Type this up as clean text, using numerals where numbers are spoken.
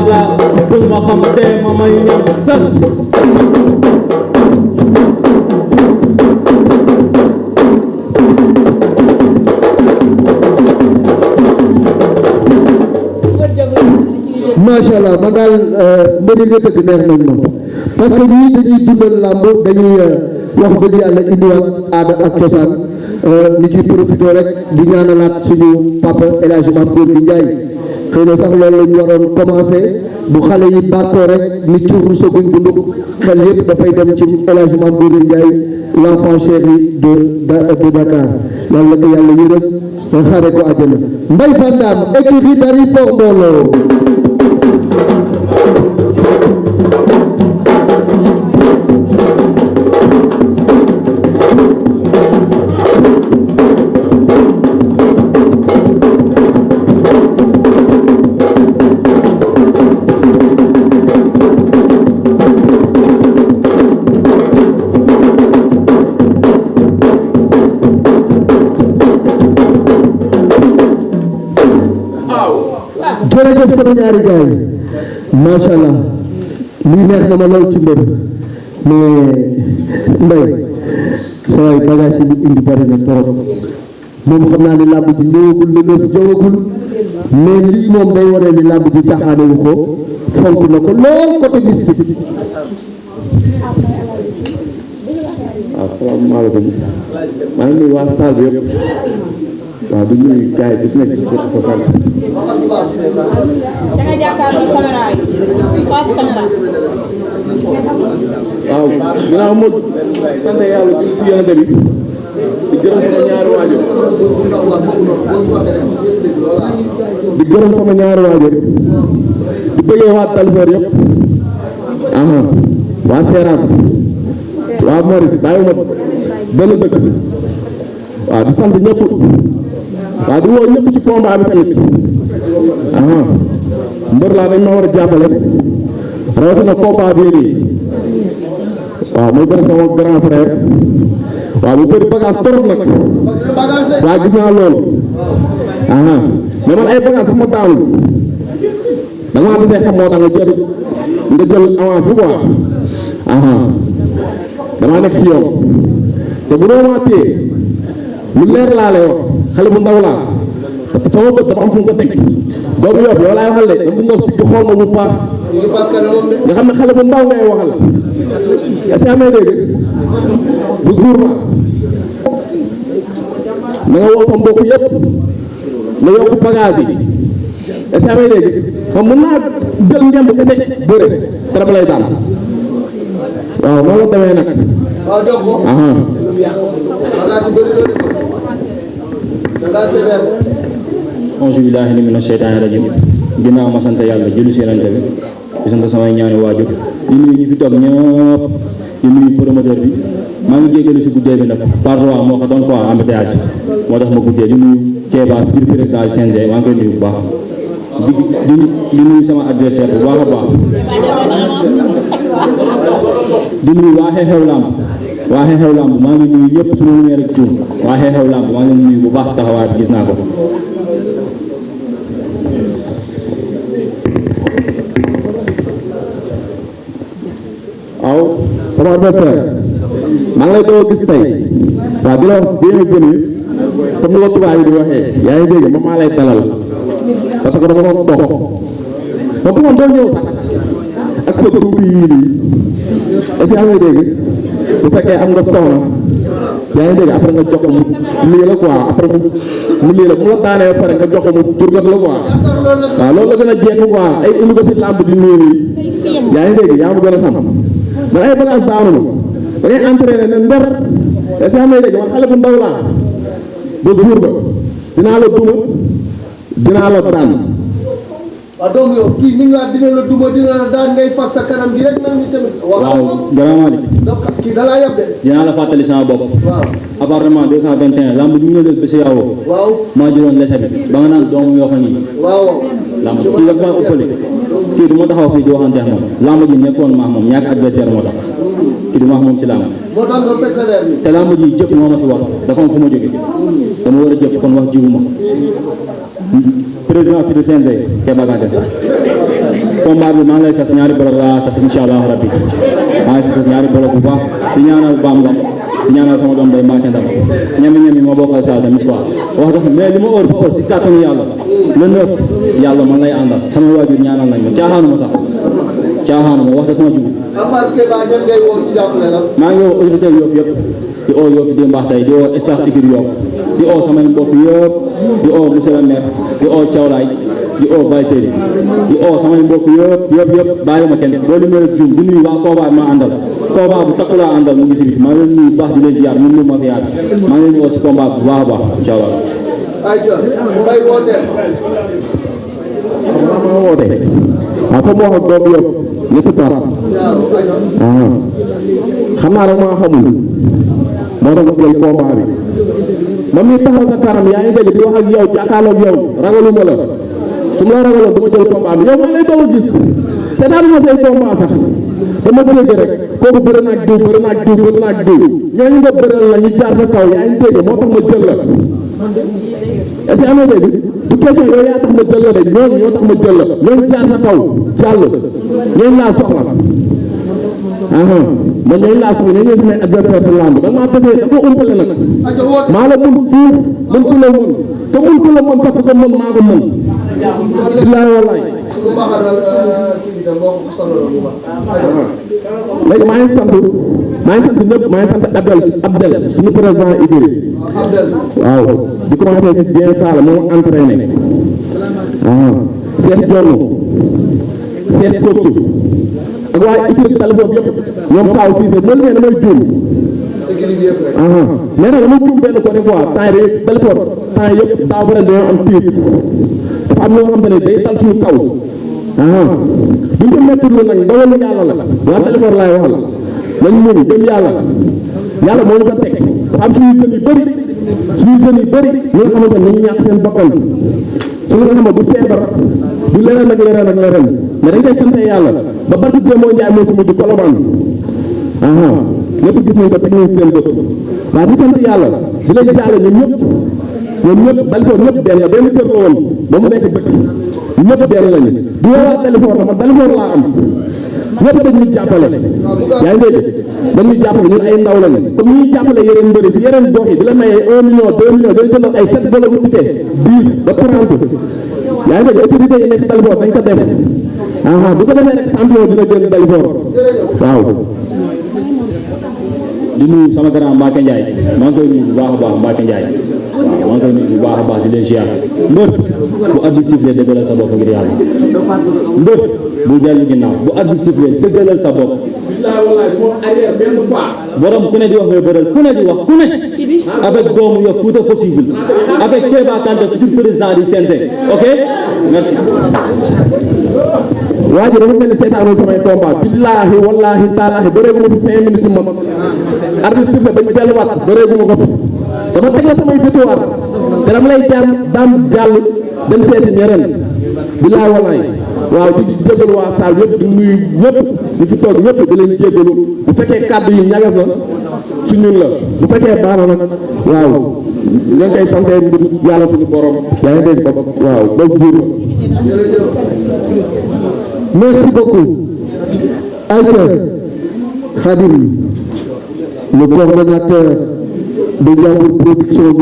blabla bul ma xam te ma may ñam sës macha allah man daal mbëri nga tëgg neex nañ ma parce que ñii dañuy dundal làmb dañuy wax dëgg yàlla indiwaat aada ak cosaan ñu ciy profité rek di ñaanalaat suñu papa El Hadj Mame Gorgui Ndiaye xëy na sax loolu la ñu waroon commencé bu xale yi bàkkoo rek ni cur saguñ dundu xel yëpp dafay dem ci El Hadj Mame Gorgui Ndiaye l'enfant chéri de Dakar yàlla ko yàlla yërëm xare ko àjjana Mbaye Fandam écurie Dalifort Ndolo jërëjëf sama ñaari gaay macha allah lii neex na ma lool ci mbër mais Mbaye sa waay bagage yi indi bari na trop moom xam naa ni làmb ji ñëwagul la neuf jawagul mais lii moom day waree ni làmb ji caaxaanewu ko fonk na ko lool côté mystique. asalaamaaleykum maa ngi nuyu waa salle bi yëpp waaw di nuyu gars yi di nekk ci sa sant. waaw ginnaaw moo sant yàlla ci si yonente bi di gërëm sama ñaari waajur di bëggee waa Dalifort yëpp waa Seras waa Maurice bàyyiwuma benn dëkk waaw di sant ñëpp waaw di woo ñëpp ci combat bi tamit mbër laa dañ ma war a jàppale rawatina combat bii nii waaw muy bëri sama grand frère waaw bu bëri bagage trop nag waaw gis naa loolu mais man ay bagage sama daanu damaa desee xam moo tax nga jël avance bi quoi damaa nekk si yoon te bu doon maa téye lu leer laa lay wax xale bu ndaw laa sama bët dafa am fu mu ko teg boobu yow yow laay waxal de dama nga si xool ma bu baax nga xam ne xale bu ndaw ngay waxal est-ce que amee dégg bu jour ma na nga woo sa mbokk yëpp nga yokk bagage yi est-ce que amee dégg xam mën naa jël ngemb kese bëre te dama lay daan waaw noonu la demee nag auzu billaahi mina sheytaani rajiim ginnaaw ma sant yàlla julli si yonent bi di sant samay ñaani waajur di nuyu ñi fi toog ñëpp di nuyu promoteur bi maa ngi jéggalu si guddee bi nag parfois moo ko doon quoi embouteillage moo tax ma guddee di nuyu Kéba biir président du CNG maa ngi koy nuyu bu baax di nuyu sama adversaire bu baax a baax di nuyu waa Xew Lamb maa ngi nuyu ñëpp su ma numee rek cuur waa Xew Lamb maa ngi nuyu bu baax si taxawaay bi gis naa ko waaw sama adversaire maa ngi lay doon gis tey waaw di la wax bienvenue comme la tubaab yi di waxee yaa ngi dégg maa lay dalal parce que dama doon dox ma bëggoon doo ñëw sax ak sa tuuti yii nii est-ce que yaa ngi dégg bu fekkee am nga soxna yaa ngi dégg après nga jox ko mu lii la quoi après mu lii la mu la daanee ba pare nga jox ko mu jurgat la quoi waaw loolu la gën a jekk quoi ay université lamb di nii nii yaa ngi dégg yaa ma gën a xam man ay bagage daanu ma da ngay entraîné ne ndar est-ce que yaa ngi dégg man xale bu ndaw laa ba jour ba dinaa la duma dinaa la daan. waaw donc yow kii ni nga dina la duma dina la daan ngay fas sa kanam gi rek nag ñu tamit. waaw grand Malick. donc kii da laa yab de. dinaa la fàttali sama bopp. waaw appartement 221 lamb bi ñu ngi leen bés yaawoo. waaw maa jëloon lese bi ba nga naan doomu yoo xam ni. waaw lamb kii dafa maa ëppale. kii du ma taxaw fii di waxanteex moom lamb ji nekkoon maax moom ñàkk adversaire moo tax. kii du maax moom ci lamb. moo tax nga persévère ni. te lamb ji jëf moo ma si wax dafa am fu ma jógee. dama war a jëf kon wax jiwu ma. président fi du CNG Kéba Kanté combat bi maa ngi lay sas ñaari bolok laa sas incha allah rabbi maa ngi sas ñaari bolok bu baax di ñaanal Bamba di ñaanal sama doom day Mbacke Ndam ñami ma bokkal saa tamit quoi wax dëgg mais li ma óor ba óor si kàttanu yàlla le 9 yàlla man lay àndal sama waajur ñaanal nañ ma caaxaanu ma sax caaxaanu ma wax dëgg ma jug maa ngi woo autorité Yoff yëpp di oo Yoff di mbaax tey di oo staff équipe Yoff di oo samay mbokk yëpp di oo monsieur le maire di oo Thiawlaay di oo Baye Seydi di oo samay mbokk yëpp bàyyi ma kenn boo limee rek juum di nuyu waa Kooba ma àndal Kooba bu takku laa àndal mu ngi si biir maa ngi leen nuyu baax di leen ziar ñun ma fi yaat maa ngi leen di oo si combat bu baax a baax incha allah. maa woote waaw comme wax ak doom yëpp ñetti part xam naa rek maa xamul moo tax ma jël combat bi man mii taxaw sa kanam yaa ngi dégg di wax ak yow jàkkaarloog yow ragaluma la su ma la ragaloon dama jël combat bi yow man lay doog a gis seetaan ma say combat sax dama bëgg rek kooku bëri naag diw ñooñu nga bëral la ñu jaar sa kaw yaa ngi dégg moo tax ma jël la est-ce que am na dégg du question yow yaa tax ma jël la de ñooñu ñoo tax ma jël la ñooñu jaar sa kaw jàll ñooñu laa soxla man ñooñu laa soxla ñooñu samay adversaire sa lamb da maa pesee da ko umpale nag maa la mun fuuf mën ku la mën te mën ku la mën sax ko mën maa ko mën billaay wallaay léegi maa ngi sant ñëpp maa ngi sant Abdel suñu président Idri waaw di commencé si bien sala moo entraîné Cheikh Dione Cheikh Kossou ak waa équipe téléphone yëpp ñoom Kaw Cissé loolu nee damay juum mais nag dama juum benn côté quoi temps yi téléphone temps yëpp daaw ba ren dañoo am tiis dafa am loo xam ne day dal suñu kaw duñ ko métti lu nag ndogalu yàlla la waa téléphone laay waxal nañ mun gëm yàlla moo ñu ko teg dafa am suñu jeunes yu bëri ñi nga xamante ne ñu ñàkk seen bakkan suñu nga xam ne du feebar du leneen ak leneen mais dañ koy sant yàlla ba barki démoo Njaay moo si mujj Colobane ñëpp gis nañ ko teg nañ seen bët waaw di sant yàlla di leen jàlle ñoom ñëpp Dalifort ñëpp benn kër la woon ba mu nekk dëkk ñëpp benn lañu di woowaat Dalifort man Dalifort laa am ñëpp dañ ñuy jàppale yaa ngi dégg dañuy jàppale ñun ay ndaw lañu comme ñuy jàppale yeneen mbëri si yeneen gox yi di la mayee 1 million 2 millions dañu jëndal ay 7 bolo bu ticket 10 ba 30 yaa ngi dégg autorité yi nekk Dalifort dañ ko def bu ko defee rek champion dina génn Dalifort waaw di nuyu sama grand Mbacke Ndiaye maa ngi koy nuyu bu baax a baax Mbacke Ndiaye waaw maa ngi koy nuyu bu baax a baax di leen ziar mbër bu arbitre sifflé dëggalal sa bopp ngir yàlla mbër bu dellu ginnaaw bu arbitre sifflé dëggalal sa bopp borom ku ne di wax ngay bëral ku ne di wax ku ne avec doomu Yoff tout est possible avec Kéba Kanté futur président du CNG ok merci. waa ji dafa mel ni seetaanul samay combat billaahi wallaahi taalaahi bëreegu ma fi 5 minutes yu mag arbitre sifflé bañ delluwaat bëreegu ma ko fi dama teg la samay victoire te dama lay jàmm daam jàll dem seeti ñeneen billaahi wallaahi waaw di jégalu waa saal yëpp di nuyu ñëpp ñu fi toog ñëpp di leen jégalu bu fekkee kàddu yi ñagas na su ñun la bu fekkee baax na nag waaw leen koy sante mbir yàlla suñu borom yaa ngi dégg bopp waaw boobu buur merci beaucoup Aïcha Khadim le coordonnateur de Ndiambour Production